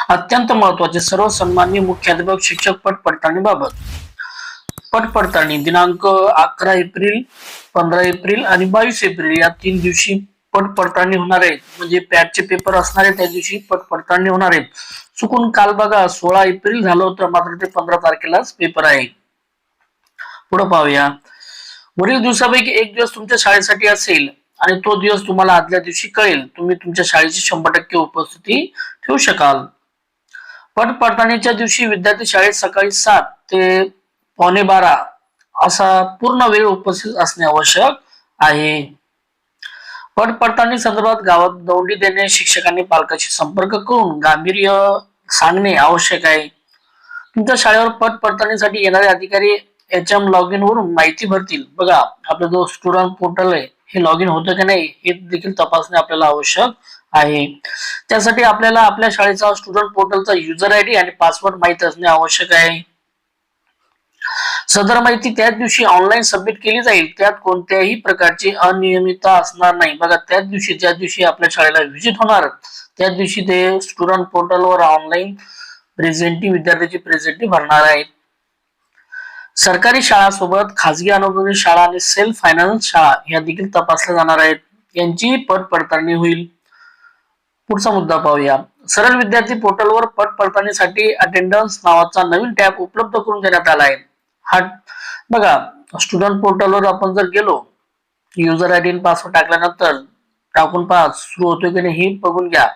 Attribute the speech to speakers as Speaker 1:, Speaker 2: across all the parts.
Speaker 1: अत्यंत महत्वाचे सर्व सन्माननीय मुख्याध्यापक शिक्षक पट पडताळणीबाबत. पट पडताळणी दिनांक 11 एप्रिल, 15 एप्रिल आणि 22 एप्रिल या 3 दिवशी पट पडताळणी होणार आहे. म्हणजे पॅटचे पेपर असणार आहे त्या दिवशी पट पडताळणी होणार आहे. चुकून काल बघा 16 एप्रिल झालं होतं, मात्र ते 15 तारखेलाच पेपर आहे. पुढे पाहूया. वरील दिवसापैकी एक दिवस तुमच्या शाळेसाठी असेल आणि तो दिवस तुम्हाला आदल्या दिवशी कळेल. तुम्ही तुमच्या शाळेची 100% उपस्थिती ठेवू शकाल. पट पडताळणीच्या दिवशी विद्यार्थी शाळेत सकाळी 7 ते पावणे 12 असा पूर्ण वेळ उपस्थित असणे आवश्यक आहे. पट पडताळणी संदर्भात गावात दौंडी देणे, शिक्षकांनी पालकांशी संपर्क करून गांभीर्य सांगणे आवश्यक आहे. तुमच्या शाळेवर पट पडताळणीसाठी येणारे अधिकारी HM लॉग इन वरून माहिती भरतील. बघा, आपला जो स्टुडंट पोर्टल आहे हे लॉग इन होतं की नाही हे देखील तपासणे आपल्याला आवश्यक आहे. त्यासाठी आपल्याला आपल्या शाळेचा स्टुडंट पोर्टलचा युजर आयडी आणि पासवर्ड माहित असणे आवश्यक आहे. सदर माहिती त्याच दिवशी ऑनलाईन सबमिट केली जाईल. त्यात कोणत्याही प्रकारची अनियमितता असणार नाही. बघा, त्याच दिवशी ज्या दिवशी आपल्या शाळेला व्हिजिट होणार त्याच दिवशी ते स्टुडंट पोर्टलवर ऑनलाईन प्रेझेंटी विद्यार्थ्याची प्रेझेंटी भरणार आहेत. सरकारी शाळांसोबत खाजगी अनुदानित शाळा आणि सेल्फ फायनान्स शाळा या देखील तपासल्या जाणार आहेत. यांची पट पडताळणी होईल. पुढचा मुद्दा पाहूया. सरळ विद्यार्थी पोर्टलवर पट पडताळणीसाठी अटेंडन्स नावाचा नवीन टॅब उपलब्ध करून देण्यात आला आहे. हा बघा, स्टुडंट पोर्टलवर आपण जर गेलो, युजर आयडी आणि पासवर्ड टाकल्यानंतर टाकून पहा सुरू होतो की नाही हे बघून घ्या.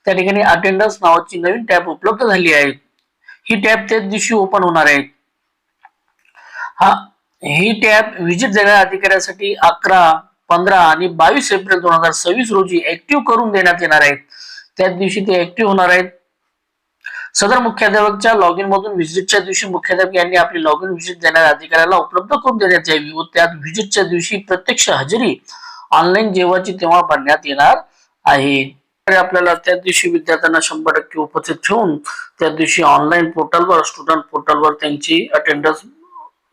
Speaker 1: त्या ठिकाणी अटेंडन्स नावाची नवीन टॅब उपलब्ध झाली आहे. ही टॅब त्याच दिवशी ओपन होणार आहे. ही टॅब व्हिजिट देणाऱ्या अधिकाऱ्यांसाठी 11, 15 आणि 22 एप्रिल 2026 रोजी ऍक्टिव्ह करून देण्यात येणार आहेत. त्याच दिवशी ते ऍक्टिव्ह होणार आहेत. सदर मुख्याध्यापकच्या लॉग इन मधून व्हिजिटच्या दिवशी मुख्याध्यापक यांनी आपली लॉग इन व्हिजिट देणाऱ्या अधिकाऱ्याला उपलब्ध करून देण्यात यावी व त्यात व्हिजिटच्या दिवशी प्रत्यक्ष हजेरी ऑनलाईन जेव्हाची तेव्हा भरण्यात येणार आहे. आपल्याला त्याच दिवशी विद्यार्थ्यांना 100% उपस्थित ठेवून त्याच दिवशी ऑनलाईन पोर्टलवर स्टुडंट पोर्टलवर त्यांची अटेंडन्स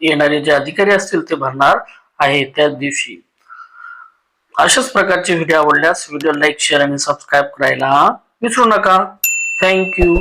Speaker 1: येणारे जे अधिकारी असतील ते भरणार आहे त्याच दिवशी. अशाच प्रकारचे व्हिडिओ आवडल्यास व्हिडिओ लाईक, शेअर आणि सबस्क्राईब करायला विसरू नका. थँक्यू.